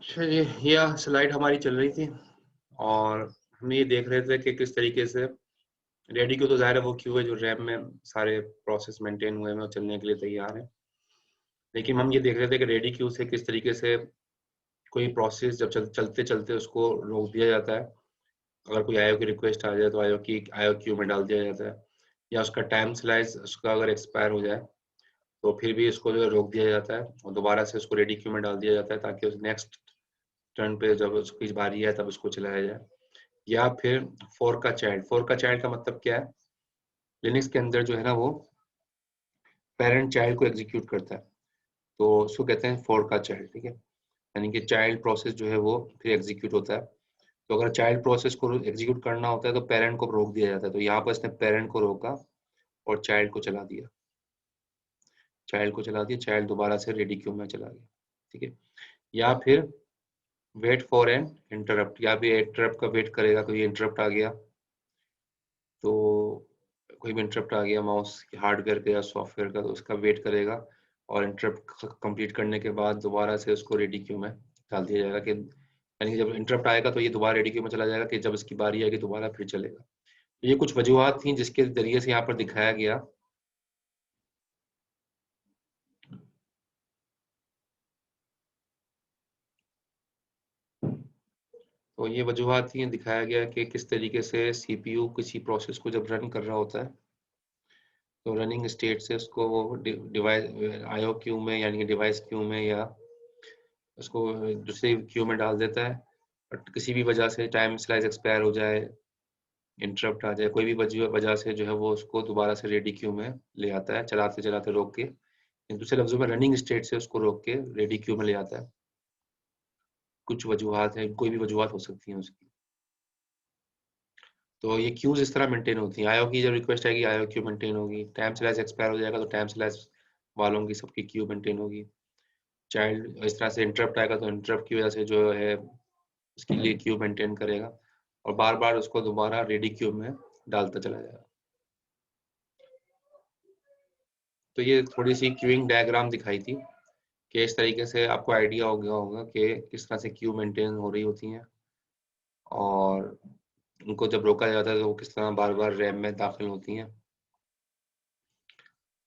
चलिए, यह स्लाइड हमारी चल रही थी और हम ये देख रहे थे कि किस तरीके से रेडी क्यू तो ज़ाहिर है वो क्यू है जो रैम में सारे प्रोसेस मेंटेन हुए हैं और चलने के लिए तैयार है। लेकिन हम ये देख रहे थे कि रेडी क्यू से किस तरीके से कोई प्रोसेस जब चलते-चलते उसको रोक दिया जाता है। अगर कोई आईओ की रिक्वेस्ट आ जाए तो आईओ क्यू में डाल दिया जाता है या उसका टाइम स्लाइस उसका अगर एक्सपायर हो जाए तो फिर भी उसको जो है रोक दिया जाता है और दोबारा से उसको रेडी क्यू में डाल दिया जाता है ताकि उस नेक्स्ट टर्न पे जब उसकी बारी है तब उसको चलाया जाए। या फिर फोर्क का चाइल्ड का मतलब क्या है? लिनक्स के अंदर जो है ना वो पेरेंट चाइल्ड को एग्जीक्यूट करता है, तो उसको कहते हैं फोर्क का चाइल्ड। ठीक है, यानी कि चाइल्ड प्रोसेस जो है वो फिर एग्जीक्यूट होता है। तो अगर चाइल्ड प्रोसेस को एग्जीक्यूट करना होता है तो पेरेंट को रोक दिया जाता है। तो यहाँ पर इसने पेरेंट को रोका और चाइल्ड दोबारा से रेडी क्यू में चला गया। ठीक है, या फिर वेट फॉर एन इंटरप्ट, या भी इंटरप्ट का वेट करेगा। तो ये इंटरप्ट आ गया, तो कोई भी इंटरप्ट आ गया माउस हार्डवेयर का या सॉफ्टवेयर का, तो उसका वेट करेगा और इंटरप्ट कंप्लीट करने के बाद दोबारा से उसको रेडी क्यू में डाल दिया जाएगा कि यानी कि जब इंटरप्ट आएगा तो ये दोबारा रेडी क्यू में चला जाएगा कि जब इसकी बारी आएगी दोबारा फिर चलेगा। ये कुछ वजूहत थी जिसके जरिए से यहाँ पर दिखाया गया। तो ये वजूहत थी, दिखाया गया कि किस तरीके से सीपीयू किसी प्रोसेस को जब रन कर रहा होता है तो रनिंग स्टेट से उसको वो डिवाइस आईओ क्यू में यानी कि डिवाइस क्यू में या उसको दूसरे क्यू में डाल देता है। बट किसी भी वजह से टाइम स्लाइस एक्सपायर हो जाए, इंटरप्ट आ जाए, कोई भी वजह से जो है वो उसको दोबारा से रेडी क्यू में ले आता है, चलाते चलाते रोक के। दूसरे लफ्जों में रनिंग स्टेट से उसको रोक के रेडी क्यू में ले आता है। कुछ वजूहत है, कोई भी वजूहत हो सकती है उसकी। तो ये क्यूज इस तरह मेंटेन होती है। आईओ की जब रिक्वेस्ट आएगी आईओ क्यू मेंटेन होगी, टाइम स्लाइस एक्सपायर हो जाएगा तो टाइम स्लाइस वालों की सबकी क्यू मेंटेन होगी। चाइल्ड इस तरह से इंटरप्ट आएगा तो इंटरप्ट की वजह से जो है उसके लिए क्यू मेंटेन करेगा और बार बार उसको दोबारा रेडी क्यू में डालता चला जाएगा। तो ये थोड़ी सी क्यूइंग डायग्राम दिखाई थी कि इस तरीके से आपको आइडिया हो गया होगा कि किस तरह से क्यू मेंटेन हो रही होती हैं और उनको जब रोका जाता है तो वो किस तरह बार बार रैम में दाखिल होती हैं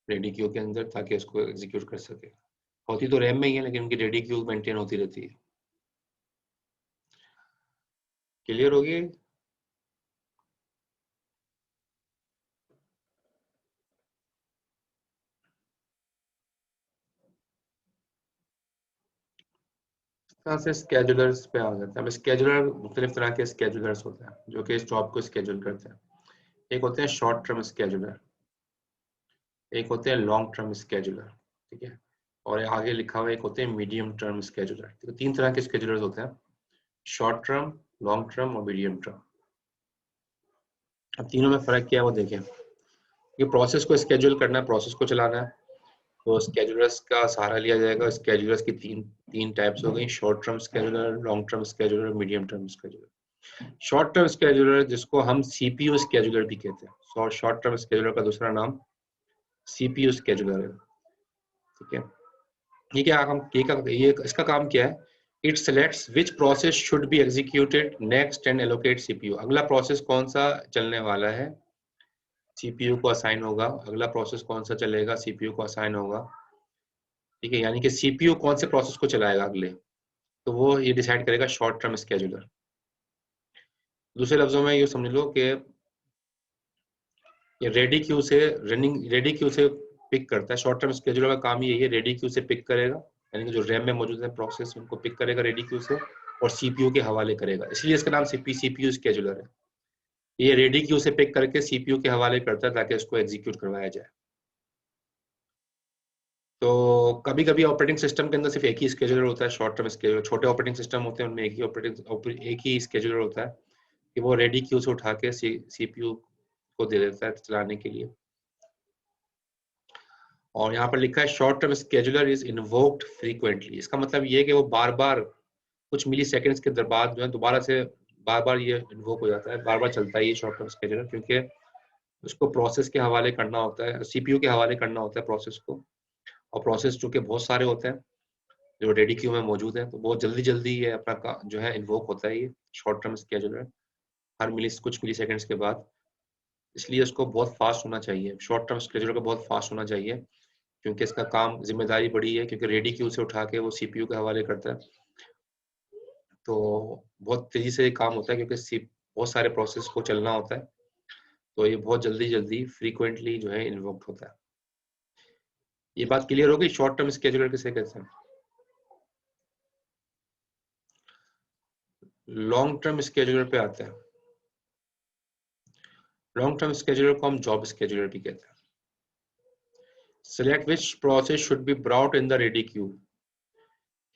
रेडी क्यू के अंदर ताकि उसको एग्जीक्यूट कर सके। होती तो रैम में ही है लेकिन उनकी रेडी क्यू मेंटेन होती रहती है। क्लियर होगी? तरह से स्केजुलर्स पे आ जाते हैं। अब स्केजुलर मुख्तलिफ तरह के स्केजुलर्स होते हैं जो कि इस जॉब को स्केड्यूल करते हैं। एक होते हैं शॉर्ट टर्म स्केजुलर, एक होते हैं लॉन्ग टर्म स्केजुलर। ठीक है, और आगे लिखा हुआ एक होते हैं मीडियम टर्म स्केजुलर। तो तीन तरह के स्केजुलर्स होते हैं, शॉर्ट टर्म, लॉन्ग टर्म और मीडियम टर्म। अब तीनों में फर्क क्या है वो देखें। ये प्रोसेस को स्केड्यूल करना है, प्रोसेस को चलाना है, तो स्केजुलर्स का सहारा लिया जाएगा। स्केजुलर्स की तीन तीन टाइप्स हो गई, short term scheduler, long term scheduler, medium term scheduler. Short term scheduler जिसको हम सीपीयू स्केजुलर भी कहते हैं, शॉर्ट टर्म स्केजुलर का दूसरा नाम सीपीयू स्केजुलर है। ठीक है, ये क्या काम, ये इसका काम क्या है? It selects which process should be executed next and allocate CPU. अगला प्रोसेस कौन सा चलने वाला है सीपीयू को असाइन होगा, अगला प्रोसेस कौन सा चलेगा सीपीयू को असाइन होगा। ठीक है, यानी कि सीपीयू कौन से प्रोसेस को चलाएगा अगले, तो वो ये डिसाइड करेगा शॉर्ट टर्म स्केजुलर। दूसरे लफ्जों में ये समझ लो कि ये रेडी क्यू से पिक करता है। शॉर्ट टर्म स्केजुलर का काम यही है, रेडी क्यू से पिक करेगा, यानी कि जो रैम में मौजूद है प्रोसेस उनको पिक करेगा रेडी क्यू से और सीपीयू के हवाले करेगा, इसलिए इसका नाम सीपीयू स्केजुलर है। ये रेडी क्यू से पिक करके सीपीयू के हवाले करता है ताकि उसको एग्जीक्यूट करवाया जाए। तो कभी कभी ऑपरेटिंग सिस्टम के अंदर सिर्फ एक ही स्केजुलर होता है, शॉर्ट टर्म स्केजुलर। छोटे ऑपरेटिंग सिस्टम होते हैं उनमें एक ही स्केजुलर होता है कि वो रेडी क्यू से उठा के सीपीयू को दे देता है चलाने के लिए। और यहाँ पर लिखा है short term scheduler is invoked frequently. इसका मतलब ये है कि वो बार बार कुछ मिली सेकेंड्स के बाद जो है दोबारा से बार बार ये इन्वोक हो जाता है, बार बार चलता है ये शॉर्ट टर्म स्केजुलर, क्योंकि उसको प्रोसेस के हवाले करना होता है, सीपीयू के हवाले करना होता है प्रोसेस को। और प्रोसेस चूंकि बहुत सारे होते हैं जो रेडी क्यू में मौजूद है, तो बहुत जल्दी जल्दी ये अपना जो है इन्वोक होता है, ये शॉर्ट टर्म स्केड्यूलर हर कुछ मिली सेकेंड्स के बाद। इसलिए उसको बहुत फास्ट होना चाहिए, शॉर्ट टर्म स्केड्यूलर को बहुत फास्ट होना चाहिए, क्योंकि इसका काम जिम्मेदारी बड़ी है, क्योंकि रेडी क्यू से उठा के वो सीपीयू के हवाले करता है। तो बहुत तेजी से काम होता है, क्योंकि बहुत सारे प्रोसेस को चलना होता है, तो ये बहुत जल्दी जल्दी फ्रीक्वेंटली जो है इन्वोक्ड होता है। ये बात क्लियर हो गई, शॉर्ट टर्म स्केड्यूलर किसे कहते हैं। लॉन्ग टर्म स्केड्यूलर पे आते हैं। लॉन्ग टर्म स्केड्यूलर को हम जॉब स्केड्यूलर भी कहते हैं। Select which process should be brought in the ready queue.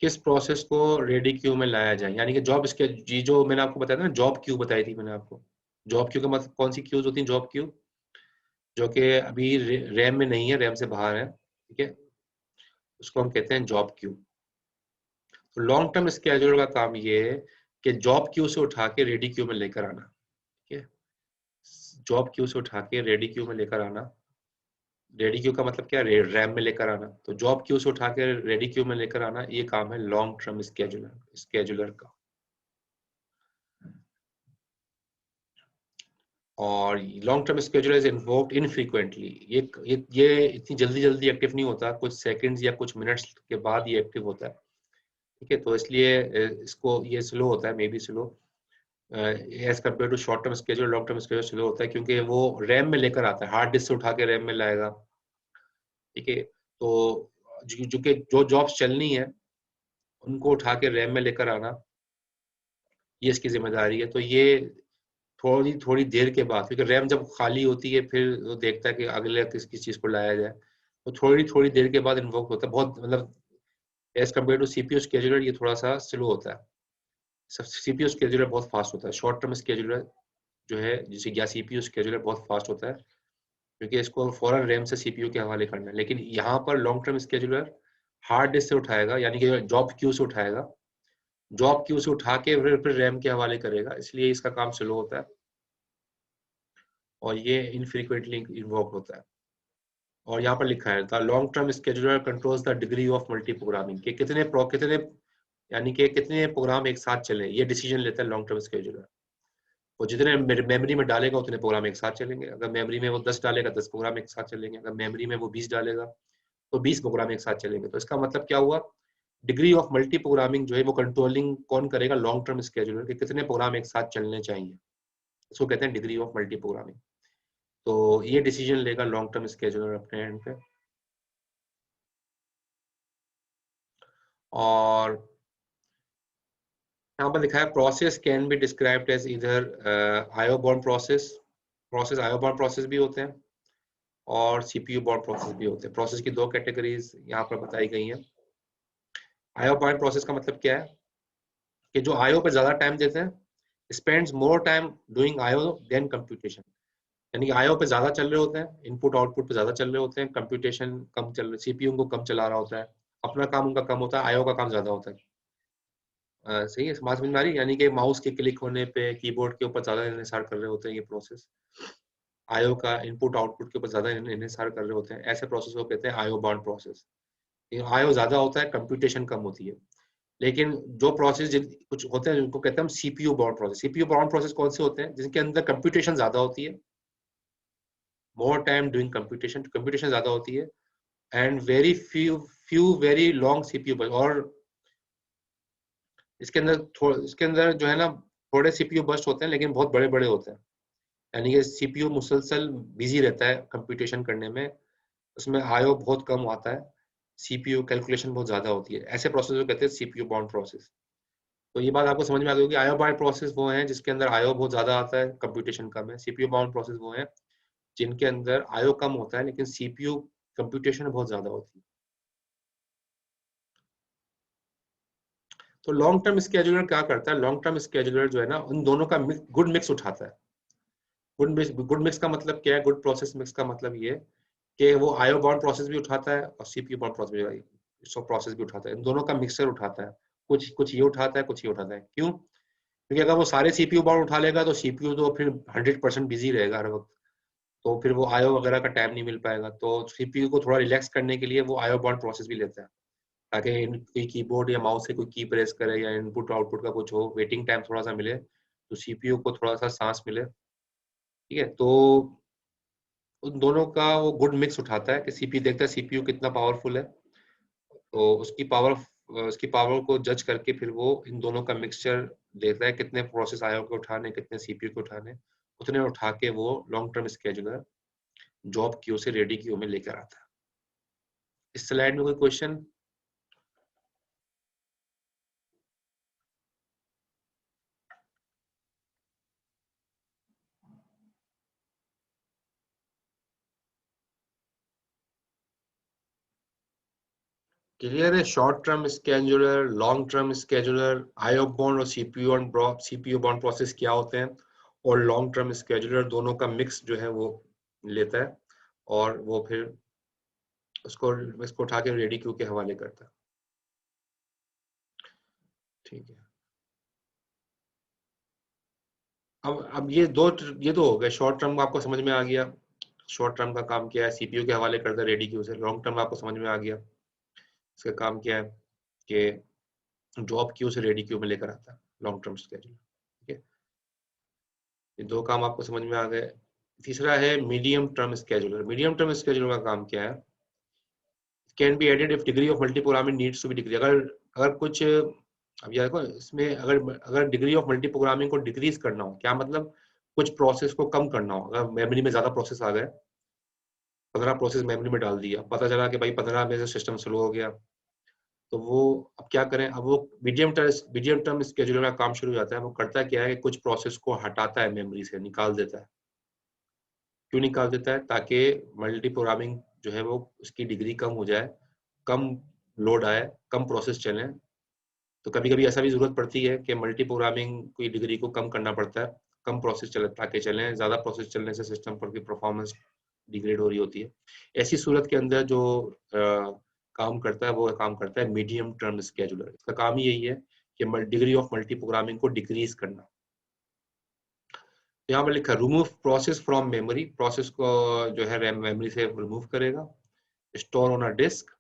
किस प्रोसेस को रेडी क्यू में लाया जाए, यानी कि जॉब जो मैंने आपको बताया था ना, जॉब क्यू बताई थी मैंने आपको। जॉब क्यू का मतलब कौन सी क्यूज होती है? जॉब क्यू जो कि अभी रैम में नहीं है, रैम से बाहर है, ठीक है, उसको हम कहते हैं जॉब क्यू। तो लॉन्ग टर्म स्केड्यूलर का काम ये है कि जॉब क्यू से उठा के रेडी क्यू में लेकर आना, ठीक है, जॉब क्यू से उठा के रेडी क्यू में लेकर आना। रेडी क्यू का मतलब क्या है? रैम में लेकर आना। तो जॉब क्यू से उठा के रेडी क्यू में लेकर आना, ये काम है लॉन्ग टर्म स्केड्यूलर का। और long term scheduler is invoked infrequently. ये इतनी जल्दी जल्दी एक्टिव नहीं होता, कुछ सेकंड्स या कुछ मिनट्स के बाद ये एक्टिव होता है, ठीक है। तो इसलिए इसको ये स्लो होता है, may be slow as compare to short term schedule. Long term schedule slow होता है क्योंकि वो रैम में लेकर आता है, हार्ड डिस्क से उठा के रैम में लाएगा, ठीक है। तो जो जॉब्स चलनी है उनको उठा के रैम में लेकर आना, ये इसकी जिम्मेदारी है। तो ये थोड़ी थोड़ी देर के बाद, क्योंकि रैम जब खाली होती है फिर वो देखता है कि अगले किस किस चीज को लाया जाए, तो थोड़ी थोड़ी देर के बाद इन्वोक होता है। बहुत मतलब as compare to CPU scheduler ये थोड़ा सा स्लो होता है। सीपीयू स्केड्यूलर बहुत फास्ट होता है। शॉर्ट टर्म स्केड्यूलर जो है जिसे या सीपीयू स्केड्यूलर बहुत फास्ट होता है, क्योंकि इसको फौरन रैम से सीपीयू के हवाले करना है। लेकिन यहाँ पर long term scheduler hard disk से उठाएगा, यानी कि जॉब क्यू से उठाएगा, जॉब क्यू से उठा के फिर रैम के हवाले करेगा, इसलिए इसका काम स्लो होता है और ये इनफ्रीक्वेंटली इन्वोक होता है। और यहाँ पर लिखा है the long term scheduler controls the degree of multi programming, कि कितने यानी कि कितने प्रोग्राम एक साथ चले, ये डिसीजन लेता है लॉन्ग टर्म स्केड्यूलर। वो जितने मेमोरी में डालेगा उतने प्रोग्राम एक साथ चलेंगे। अगर मेमोरी में वो 10 डालेगा 10 प्रोग्राम एक साथ चलेंगे। अगर मेमोरी में वो 20 डालेगा तो 20 प्रोग्राम एक साथ चलेंगे। तो इसका मतलब क्या हुआ? डिग्री ऑफ मल्टी प्रोग्रामिंग जो है वो कंट्रोलिंग कौन करेगा? लॉन्ग टर्म स्केड्यूलर, के कितने प्रोग्राम एक साथ चलने चाहिए, इसको कहते हैं डिग्री ऑफ मल्टी प्रोग्रामिंग। तो ये डिसीजन लेगा लॉन्ग टर्म स्केड्यूलर अपने एंड पे। और यहाँ पर लिखा है process can be described as इधर IO bound process IO bound process भी होते हैं और सीपीयू बाउंड प्रोसेस भी होते हैं। प्रोसेस की दो कैटेगरीज यहाँ पर बताई गई हैं। आईओ बाउंड प्रोसेस का मतलब क्या है कि जो आईओ पे ज्यादा टाइम देते हैं, spends more time doing IO than computation, यानी कि आईओ पे ज्यादा चल रहे होते हैं, इनपुट आउटपुट पे ज्यादा चल रहे होते हैं, कंप्यूटेशन कम चल रहे, सीपीयू को कम चला रहा होता है, अपना काम उनका कम होता है, आईओ का काम ज्यादा होता है। सही है, समझ में आ रही? यानी कि माउस के क्लिक होने पे कीबोर्ड के ऊपर ज्यादा इंहिसार कर रहे होते हैं ये प्रोसेस, आईओ का इनपुट आउटपुट के ऊपर ज्यादा इंहिसार कर रहे होते हैं। ऐसे प्रोसेस को कहते हैं आईओ बाउंड प्रोसेस। आईओ ज्यादा होता है, कंप्यूटेशन कम होती है। लेकिन जो प्रोसेस कुछ होते हैं उनको कहते हैं हम CPU bound process. CPU bound process कौन से होते हैं? जिनके अंदर कंप्यूटेशन ज्यादा होती है, मोर टाइम डूइंग कंप्यूटेशन ज्यादा होती है, and very few very long CPU. और इसके अंदर जो है ना थोड़े सीपीयू बर्स्ट होते हैं, लेकिन बहुत बड़े बड़े होते हैं, यानी कि सीपीयू मुसलसल बिजी रहता है कंप्यूटेशन करने में, उसमें आईओ बहुत कम आता है, सीपीयू कैलकुलेशन बहुत ज्यादा होती है। ऐसे प्रोसेस को कहते हैं सीपीयू बाउंड प्रोसेस। तो ये बात आपको समझ में आ गई होगी। आईओ बाउंड प्रोसेस वो हैं जिसके अंदर आईओ बहुत ज्यादा आता है, कंप्यूटेशन कम है। सीपीयू बाउंड प्रोसेस वो हैं जिनके अंदर आईओ कम होता है लेकिन सीपीयू कंप्यूटेशन बहुत ज्यादा होती है। तो लॉन्ग टर्म स्केड्यूलर क्या करता है? लॉन्ग टर्म स्केड्यूलर जो है ना उन दोनों का गुड मिक्स उठाता है। गुड मिक्स का मतलब क्या है? गुड प्रोसेस मिक्स का मतलब ये कि वो आईओ बाउंड प्रोसेस भी उठाता है और सीपीयू बाउंड प्रोसेस भी उठाता है। इन दोनों का मिक्सर उठाता है। कुछ कुछ ये उठाता है, कुछ ये उठाता है। क्यों? क्योंकि अगर वो सारे सीपीयू बाउंड उठा लेगा तो सीपीयू तो फिर 100% बिजी रहेगा हर वक्त, तो फिर वो आईओ वगैरह का टाइम नहीं मिल पाएगा। तो सीपीयू को थोड़ा रिलैक्स करने के लिए वो आईओ बाउंड प्रोसेस भी लेता है। ताकि कोई कीबोर्ड या माउस से कोई की प्रेस करे या इनपुट आउटपुट का कुछ हो, वेटिंग टाइम थोड़ा सा मिले, तो सीपीयू को थोड़ा सा सांस मिले। ठीक है, तो उन दोनों का वो गुड मिक्स उठाता है कि सीपीयू देखता है सीपीयू कितना पावरफुल है, तो उसकी पावर को जज करके फिर वो इन दोनों का मिक्सचर देता है, कितने प्रोसेस आईओ के उठाने, कितने सीपीयू के उठाने, उतने उठा के वो long term scheduler job queue से रेडी क्यू में लेकर आता है। इस स्लाइड में कोई क्वेश्चन? क्लियर है? Short term scheduler, long term scheduler, IO bond और सीपीयू बॉन्ड प्रोसेस क्या होते हैं, और लॉन्ग टर्म स्केड्यूलर दोनों का मिक्स जो है वो लेता है और वो फिर उसको इसको उठा के रेडी क्यू के हवाले करता है। ठीक है, अब ये तो हो गया शॉर्ट टर्म, आपको समझ में आ गया शॉर्ट टर्म का काम क्या है, सीपीयू के हवाले करता है रेडी क्यू से। लॉन्ग टर्म आपको समझ में आ गया इसका काम क्या है कि जॉब क्यू से रेडी क्यू में लेकर आता है लॉन्ग टर्म स्केड्यूल। ठीक है, ये दो काम आपको समझ में आ गए। तीसरा है medium term scheduler. Medium term scheduler का काम क्या है? Can be added if degree of multiprogramming needs to be decrease. अगर अगर कुछ अब यार देखो इसमें अगर अगर डिग्री ऑफ मल्टीप्रोग्रामिंग को डिक्रीज करना हो, क्या मतलब कुछ प्रोसेस को कम करना हो, अगर मेमोरी में ज्यादा प्रोसेस आ गए, 15 प्रोसेस मेमोरी में डाल दिया, पता चला कि भाई 15 में से सिस्टम स्लो हो गया, तो वो अब क्या करें? अब वो मीडियम टर्म स्केड्यूलर का काम शुरू हो जाता है। वो करता क्या है कि कुछ प्रोसेस को हटाता है, मेमोरी से निकाल देता है। क्यों निकाल देता है? ताकि मल्टी प्रोग्रामिंग जो है वो उसकी डिग्री कम हो जाए, कम लोड आए, कम प्रोसेस चले। तो कभी कभी ऐसा भी जरूरत पड़ती है कि मल्टी प्रोग्रामिंग की डिग्री को कम करना पड़ता है, कम प्रोसेस चले ताकि चलें। ज्यादा प्रोसेस चलने से सिस्टम पर की परफॉर्मेंस डिग्रेड हो रही होती है। ऐसी सूरत के अंदर जो काम करता है वो काम करता है मीडियम टर्म स्केड्यूलर। इसका काम ही यही है कि डिग्री ऑफ मल्टी प्रोग्रामिंग को डिक्रीज करना। यहाँ पर लिखा remove process from memory, process को जो है रैम मेमोरी से रिमूव करेगा। स्टोर ऑन अ डिस्क,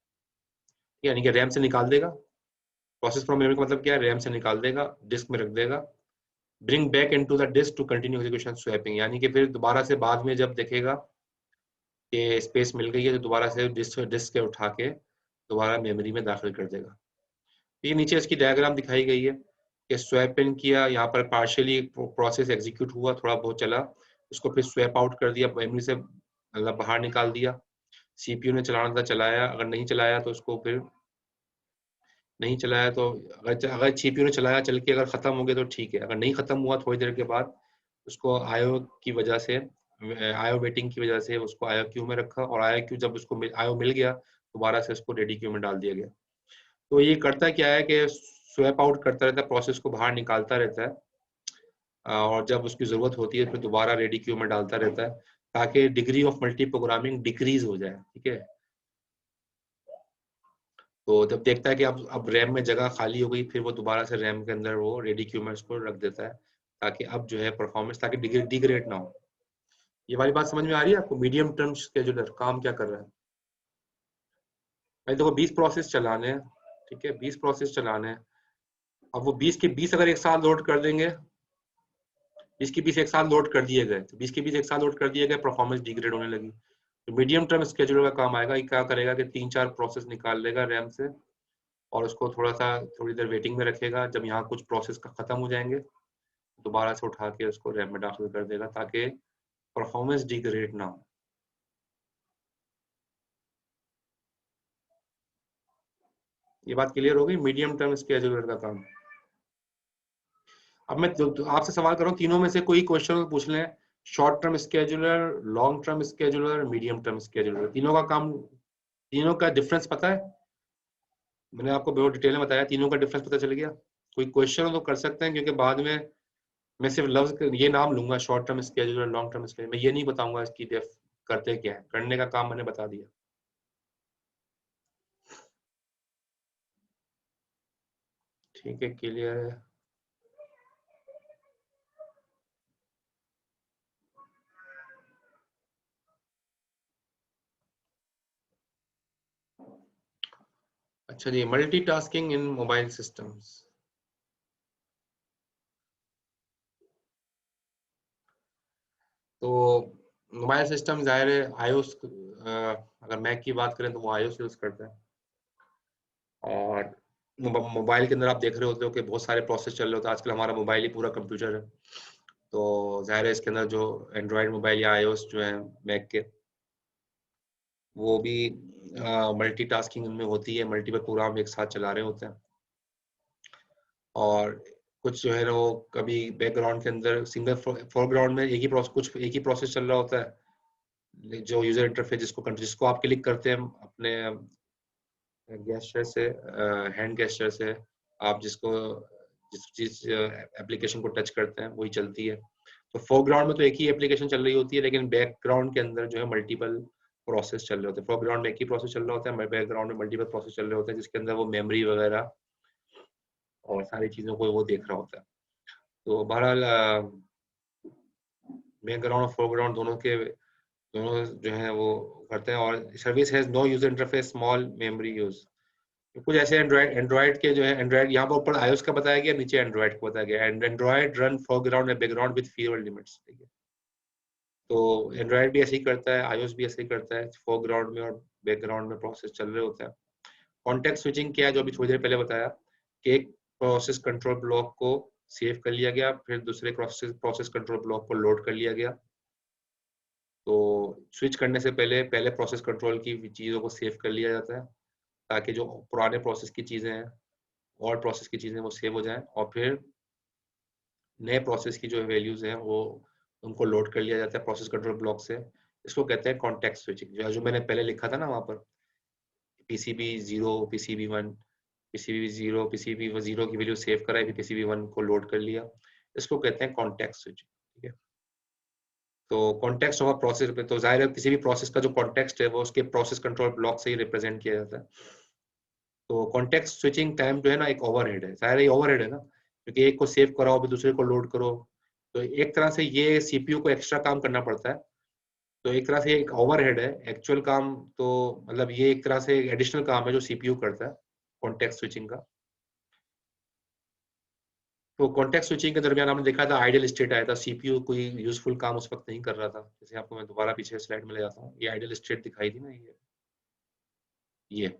यानी कि रैम से निकाल देगा। प्रोसेस फ्रॉम मेमोरी का मतलब क्या है? रैम से निकाल देगा, डिस्क में रख देगा। Bring back into the disk to continue execution swapping, यानी कि फिर दोबारा से बाद में जब देखेगा कि स्पेस मिल गई है तो दोबारा से डिस्क से उठा के दोबारा मेमोरी में दाखिल कर देगा। ये नीचे इसकी डायग्राम दिखाई गई है कि स्वैप इन किया, यहाँ पर पार्शियली प्रोसेस एग्जीक्यूट हुआ, थोड़ा बहुत चला, उसको फिर स्वैप आउट कर दिया, मेमोरी से मतलब बाहर निकाल दिया। सीपीयू ने चलाना था चलाया, अगर नहीं चलाया तो उसको फिर नहीं चलाया तो अगर सीपीयू ने चलाया चल के अगर खत्म हो गया तो ठीक है, अगर नहीं खत्म हुआ थोड़ी देर के बाद उसको आईओ की वजह से, आईओ वेटिंग की वजह से उसको आईओ क्यू में रखा, और आईओ क्यू जब उसको आईओ मिल गया दोबारा से उसको रेडी क्यू में डाल दिया गया। तो ये करता क्या है कि स्वैप आउट करता रहता है, प्रोसेस को बाहर निकालता रहता है, और जब उसकी जरूरत होती है फिर दोबारा रेडी क्यू में डालता रहता है ताकि degree of multi programming decrease हो जाए। ठीक है, तो जब देखता है कि अब रैम में जगह खाली हो गई, फिर वो दोबारा से रैम के अंदर वो रेडी क्यू में उसको रख देता है ताकि अब जो है परफॉर्मेंस ताकि डिग्रेड ना हो। ये वाली बात समझ में आ रही है आपको? मीडियम टर्म शेड्यूलर काम क्या कर रहा है? भाई देखो 20 प्रोसेस चलाने हैं, ठीक है, 20 प्रोसेस चलाने हैं। अब वो 20 के 20 अगर एक साथ लोड कर देंगे, 20 के 20 एक साथ लोड कर दिए गए, तो 20 के 20 एक साथ लोड कर दिए गए, परफॉर्मेंस डिग्रेड होने लगी। तो मीडियम टर्म शेड्यूलर का काम आएगा, ये क्या करेगा कि 3-4 प्रोसेस निकाल लेगा रैम से और उसको थोड़ी देर वेटिंग में रखेगा। जब यहाँ कुछ प्रोसेस का खत्म हो जाएंगे दोबारा से उठा के उसको रैम में दाखिल कर देगा ताकि परफॉर्मेंस डिग्रेड ना हो। ये बात क्लियर हो गई? मीडियम टर्म शेड्यूलर का काम। अब मैं आपसे सवाल कर रहा हूँ, तीनों में से कोई क्वेश्चन पूछ लें, short term scheduler, long term scheduler, medium term scheduler, तीनों का काम, तीनों का डिफरेंस पता है? मैंने आपको बहुत डिटेल में बताया, तीनों का डिफरेंस पता चल गया? कोई क्वेश्चन हो तो कर सकते हैं, क्योंकि बाद में मैं सिर्फ लफ्ज ये नाम लूंगा short term scheduler, long term scheduler, मैं ये नहीं बताऊंगा इसकी डेफ करते क्या है, करने का काम मैंने बता दिया। ठीक है, क्लियर है? अच्छा चलिए, मल्टीटास्किंग इन मोबाइल सिस्टम्स। तो मोबाइल सिस्टम ज़ाहिर है आईओएस, अगर मैक की बात करें तो वो आईओएस यूज़ करता है। और मोबाइल के अंदर आप देख रहे होते हो कि बहुत सारे प्रोसेस चल रहे होते हैं। आजकल हमारा मोबाइल ही पूरा कंप्यूटर है। तो ज़ाहिर है इसके अंदर जो एंड्रॉयड मोबाइल या आईओएस जो है मैक के, वो भी मल्टीटास्किंग उनमें होती है, मल्टीपल प्रोग्राम एक साथ चला रहे होते हैं। और कुछ जो है ना वो कभी बैकग्राउंड के अंदर सिंगल फोरग्राउंड में एक ही प्रोसेस चल रहा होता है, जो यूजर इंटरफेस जिसको आप क्लिक करते हैं अपने गेस्चर से, हैंड गेस्चर से, आप जिस एप्लीकेशन को टच करते हैं वही चलती है। तो फोरग्राउंड में तो एक ही एप्लीकेशन चल रही होती है, लेकिन बैकग्राउंड के अंदर जो है मल्टीपल प्रोसेस चल रहे होते हैं। फोरग्राउंड में एक ही प्रोसेस चल रहा होता है, बैकग्राउंड में मल्टीपल प्रोसेस चल रहे होते हैं, जिसके अंदर वो मेमोरी वगैरह और सारी चीज़ों को वो देख रहा होता है। तो बहरहाल बैकग्राउंड और फोरग्राउंड दोनों जो है वो करते हैं। और service has no user interface small memory use. कुछ ऐसे एंड्रॉइड के जो है, एंड्रॉइड यहाँ पर ऊपर iOS का बताया गया, नीचे एंड्रॉइड को बताया गया। Android run foreground and background with fever limits. ठीक है, तो एंड्रॉइड भी ऐसे ही करता है, iOS भी ऐसे ही करता है, फोरग्राउंड में और बैकग्राउंड में प्रोसेस चल रहे होते हैं। कॉन्टेक्स्ट स्विचिंग क्या है, जो अभी थोड़ी देर पहले बताया कि एक प्रोसेस कंट्रोल ब्लॉक को सेव कर लिया गया, फिर दूसरे प्रोसेस कंट्रोल ब्लॉक को लोड कर लिया गया। तो स्विच करने से पहले प्रोसेस कंट्रोल की चीज़ों को सेव कर लिया जाता है, ताकि जो पुराने प्रोसेस की चीज़ें हैं, और प्रोसेस की चीज़ें वो सेव हो जाएं, और फिर नए प्रोसेस की जो वैल्यूज हैं वो उनको लोड कर लिया जाता है प्रोसेस कंट्रोल ब्लॉक से। इसको कहते हैं कॉन्टेक्स्ट स्विचिंग, जो मैंने पहले लिखा था ना वहाँ पर, पीसीबी 0, पीसीबी 1, पीसीबी 0 की वैल्यू सेव कराई, फिर पीसीबी 1 को लोड कर लिया। इसको कहते हैं कॉन्टेक्स्ट स्विचिंग। ठीक है, तो कॉन्टेक्स्ट ऑफ प्रोसेस पे, तो जाहिर है किसी भी प्रोसेस का जो कॉन्टेक्स्ट है वो उसके प्रोसेस कंट्रोल ब्लॉक से ही रिप्रेजेंट किया जाता है। तो कॉन्टेक्स्ट स्विचिंग टाइम जो है ना, एक ओवरहेड है, जाहिर है ओवरहेड है ना, क्योंकि एक को सेव कराओ फिर दूसरे को लोड करो। तो एक तरह से ये सीपीयू को एक्स्ट्रा काम करना पड़ता है। तो एक तरह से एक ओवरहेड है, एक्चुअल काम तो मतलब ये एक तरह से एडिशनल काम है जो सीपीयू करता है कॉन्टेक्स्ट स्विचिंग का। तो कॉन्टेक्स्ट स्विचिंग के दरमियान हमने देखा था आइडियल स्टेट आया था, सीपीयू कोई यूजफुल काम उस वक्त नहीं कर रहा था। जैसे आपको मैं दोबारा पीछे स्लाइड में ले जाता हूँ, ये आइडियल स्टेट दिखाई थी ना, ये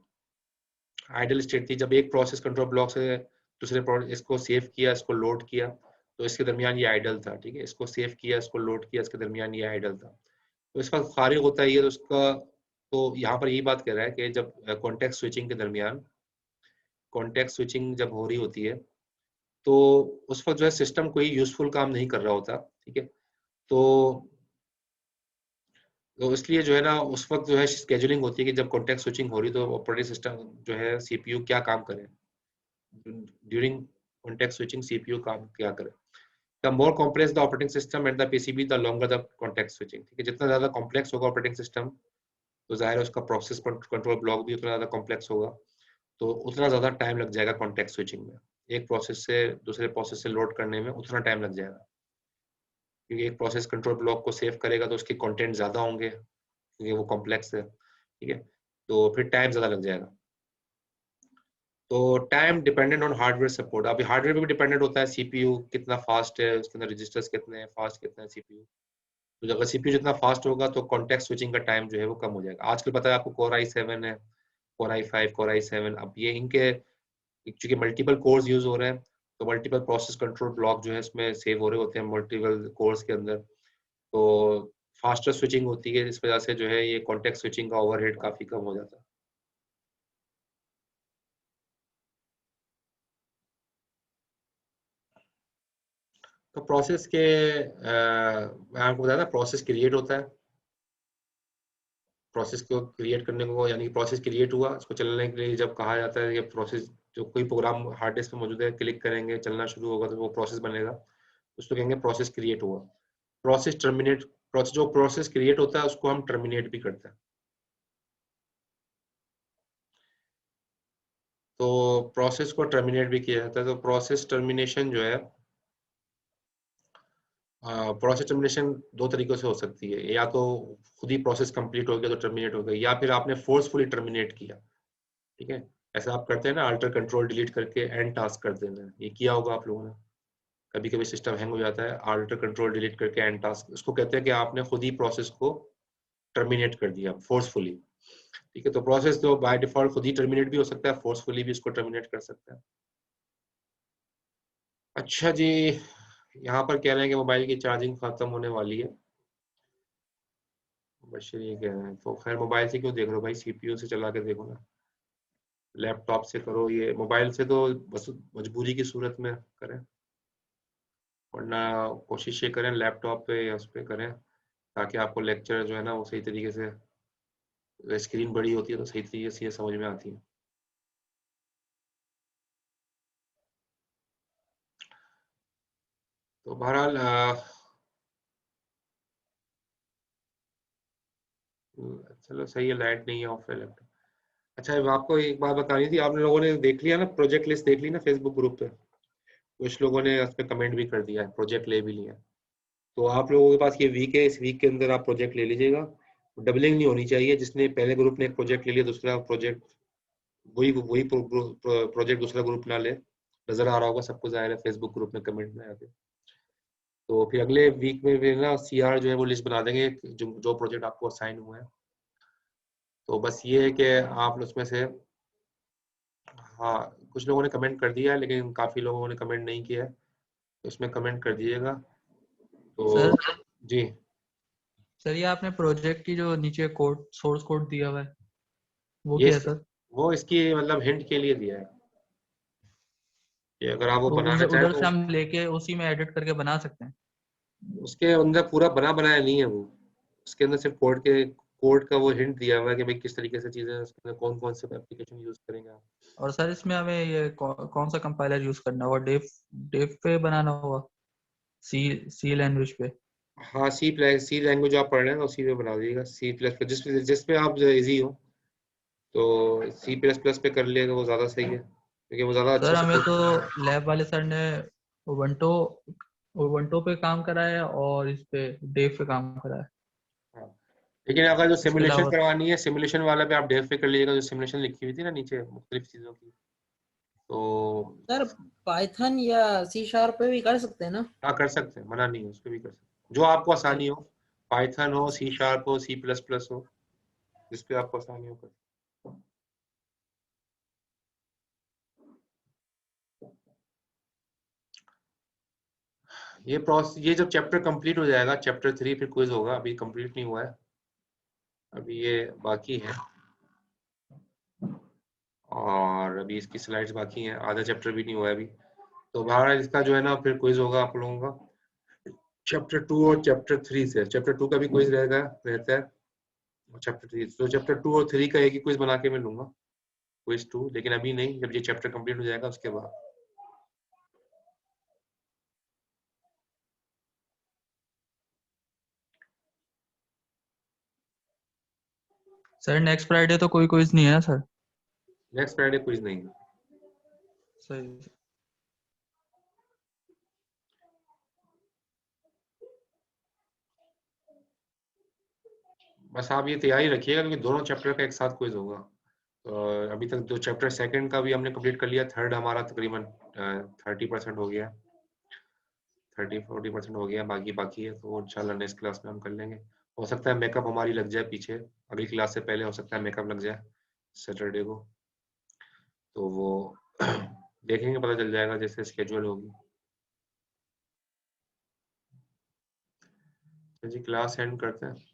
आइडियल स्टेट थी जब एक प्रोसेस कंट्रोल ब्लॉक से दूसरे इसको सेव किया, इसको लोड किया, तो इसके दरमियान ये आइडल था। ठीक है, इसको सेव किया, इसको लोड किया, इसके दरमियान ये आइडल था। तो इसका फारिग होता है ये, तो उसका, तो यहाँ पर यही बात कह रहा है कि जब कॉन्टेक्स्ट स्विचिंग के दरमियान कॉन्टेक्स्ट स्विचिंग जब हो रही होती है, तो उस वक्त जो है सिस्टम कोई यूजफुल काम नहीं कर रहा होता। ठीक है, तो इसलिए जो है ना उस वक्त जो है स्केजुलिंग होती है कि जब कॉन्टेक्स्ट स्विचिंग हो रही तो ऑपरेटिंग सिस्टम जो है सीपीयू क्या काम करे, ड्यूरिंग कॉन्टेक्स्ट स्विचिंग सीपीयू काम क्या करे। The more complex the operating system and the PCB the longer the context switching. ठीक है, जितना ज्यादा कॉम्प्लेक्स होगा ऑपरेटिंग सिस्टम, तो जाहिर है उसका प्रोसेस कंट्रोल ब्लॉक भी उतना ज्यादा कॉम्प्लेक्स होगा, तो उतना ज्यादा टाइम लग जाएगा कॉन्टेक्स्ट स्विचिंग में। एक प्रोसेस से दूसरे प्रोसेस से लोड करने में उतना टाइम लग जाएगा, क्योंकि एक प्रोसेस कंट्रोल ब्लॉक को सेव करेगा तो उसके कंटेंट ज्यादा होंगे, क्योंकि वो कॉम्प्लेक्स है। ठीक है, तो फिर टाइम ज्यादा लग जाएगा। तो time dependent on hardware support. अभी हार्डवेयर पे भी डिपेंडेंट होता है, सीपीयू कितना फास्ट है, उसके अंदर रजिस्टर्स कितने हैं, फास्ट कितना है सीपीयू। तो अगर सीपीयू जितना फास्ट होगा तो कॉन्टेक्स्ट स्विचिंग का टाइम जो है वो कम हो जाएगा। आजकल पता है आपको कोर i7 है, कोर i5, कोर i7, अब ये इनके क्योंकि मल्टीपल कोर्स यूज हो रहे हैं, तो मल्टीपल प्रोसेस कंट्रोल ब्लॉक जो है इसमें सेव हो रहे होते हैं मल्टीपल कोर्स के अंदर। तो फास्टर स्विचिंग होती है, इस वजह से जो है ये कॉन्टेक्स्ट स्विचिंग का ओवरहेड काफी कम हो जाता है। तो प्रोसेस के मैं आपको बताया था, प्रोसेस क्रिएट होता है। प्रोसेस को क्रिएट करने को यानी कि प्रोसेस क्रिएट हुआ, इसको चलने के लिए जब कहा जाता है ये प्रोसेस, जो कोई प्रोग्राम हार्ड डिस्क पे मौजूद है क्लिक करेंगे चलना शुरू होगा तो वो प्रोसेस बनेगा, उसको कहेंगे प्रोसेस क्रिएट हुआ। प्रोसेस टर्मिनेट, जो प्रोसेस क्रिएट होता है उसको हम टर्मिनेट भी करते हैं। तो प्रोसेस को टर्मिनेट भी किया जाता है। तो प्रोसेस टर्मिनेशन जो है, प्रोसेस टर्मिनेशन दो तरीकों से हो सकती है, या तो खुद ही प्रोसेस कंप्लीट हो गया तो टर्मिनेट हो गई, या फिर आपने फोर्सफुली टर्मिनेट किया। ठीक है, ऐसा आप करते हैं ना, अल्टर कंट्रोल डिलीट करके एंड टास्क कर देना, ये किया होगा आप लोगों ने। कभी कभी सिस्टम हैंग हो जाता है, अल्टर कंट्रोल डिलीट करके एंड टास्क, उसको कहते हैं कि आपने खुद ही प्रोसेस को टर्मिनेट कर दिया फोर्सफुली। ठीक है, तो प्रोसेस तो बाय डिफॉल्ट खुद ही टर्मिनेट भी हो सकता है, फोर्सफुली भी इसको टर्मिनेट कर सकता है। अच्छा जी, यहाँ पर कह रहे हैं कि मोबाइल की चार्जिंग खत्म होने वाली है, बशर ये कह रहे हैं। तो खैर मोबाइल से क्यों देख रहे हो भाई, सीपीयू से चला के देखो ना, लैपटॉप से करो, ये मोबाइल से तो बस मजबूरी की सूरत में करें, वरना कोशिश ये करें लैपटॉप पे या उस पे करें, ताकि आपको लेक्चर जो है ना वो सही तरीके से, स्क्रीन बड़ी होती है तो सही तरीके से ये समझ में आती है। तो बहरहाल चलो सही है, लाइट नहीं है, ऑफ है लैपटॉप। अच्छा आपको एक बात बतानी थी, आप लोगों ने देख लिया ना, प्रोजेक्ट लिस्ट देख ली ना फेसबुक ग्रुप पे, कुछ लोगों ने उस पर कमेंट भी कर दिया है, प्रोजेक्ट ले भी लिया। तो आप लोगों के पास ये वीक है, इस वीक के अंदर आप प्रोजेक्ट ले लीजिएगा, डबलिंग नहीं होनी चाहिए, जिसने पहले ग्रुप ने एक प्रोजेक्ट ले लिया, दूसरा प्रोजेक्ट वही वही प्रोजेक्ट दूसरा ग्रुप ना ले। नजर आ रहा होगा सबको जाहिर है फेसबुक ग्रुप में कमेंट में आके। तो फिर अगले वीक में फिर ना सीआर जो है वो लिस्ट बना देंगे, जो प्रोजेक्ट आपको असाइन हुए हैं। तो बस ये है कि आप उसमें से, हाँ कुछ लोगों ने कमेंट कर दिया है लेकिन काफी लोगों ने कमेंट नहीं किया है, तो उसमें कमेंट कर दीजिएगा। तो सर जी, सर ये आपने प्रोजेक्ट की जो नीचे कोड सोर्स कोड दिया हुआ है वो ये क्या है सर? वो इसकी मतलब हिंट के लिए दिया है कि अगर आप वो तो बनाना उधर चाहें उधर तो से हम लेके उसी में एडिट करके बना सकते हैं? उसके अंदर पूरा बना बनाया नहीं है वो, उसके अंदर सिर्फ कोड का वो हिंट दिया हुआ है कि भाई किस तरीके से चीजें, उसके अंदर कौन कौन से एप्लीकेशन यूज करेंगे आप। और सर इसमें हमें ये कौन सा कंपाइलर यूज करना होगा? डेव डेव पे बनाना होगा? सी सी लैंग्वेज पे? हाँ सी लैंग्वेज जो आप पढ़ रहे हैं उसी में बना दीजिएगा, सी प्लस प्लस जिसमें आप इजी हो, तो सी प्लस प्लस पे कर लिएगा वो ज़्यादा सही है, क्योंकि वो ज़्यादा अच्छा सर हमें सपोर्ट तो करता है। लैब वाले सर ने उबंटो उबंटो पे काम करा है और इस पे डेव पे काम करा है। हाँ, लेकिन अगर जो इसके सिमुलेशन अलावा करवानी है, सिमुलेशन वाला पे आप डेव पे कर लीजिएगा, जो सिमुलेशन लिखी हुई थी ना नीचे मुख्तलिफ चीज़ों की, तो सर पाइथन या सी शार्प पे भी कर सकते हैं ना? हाँ कर सकते हैं, मना नहीं है, उस पर भी कर सकते हैं, जो आपको आसानी हो, पाइथन हो, सी शार्प हो, सी प्लस प्लस हो, जिस पे आपको आसानी हो कर। ये जब चैप्टर कंप्लीट हो जाएगा, चैप्टर 3 फिर क्विज होगा, अभी कंप्लीट नहीं हुआ है, अभी ये बाकी है, और अभी इसकी स्लाइड्स बाकी हैं, आधा चैप्टर भी नहीं हुआ है अभी। तो बहरहाल इसका जो है ना फिर क्विज होगा आप लोगों का चैप्टर 2 और चैप्टर 3 से, चैप्टर 2 का भी क्विज रहता है, और चैप्टर 3, तो चैप्टर 2 और 3 का एक ही क्विज बना के मैं लूंगा, क्विज 2, लेकिन अभी नहीं, जब ये चैप्टर कंप्लीट हो जाएगा उसके बाद। सर नेक्स्ट फ्राइडे तो कोई क्विज नहीं है ना सर? नेक्स्ट फ्राइडे क्विज नहीं है। सही। बस आप ये तैयारी रखिएगा क्योंकि दोनों चैप्टर का एक साथ क्विज होगा। तो अभी तक जो चैप्टर सेकंड का भी हमने कंप्लीट कर लिया, थर्ड हमारा तकरीबन 30% हो गया, 30-40% हो गया, बाकी बाकी है, तो इंशाल्लाह नेक्स्ट क्लास में हम कर लेंगे। हो सकता है मेकअप हमारी लग जाए पीछे, अगली क्लास से पहले हो सकता है मेकअप लग जाए सैटरडे को, तो वो देखेंगे, पता चल जाएगा जैसे स्केड्यूल होगी। तो जी क्लास एंड करते हैं।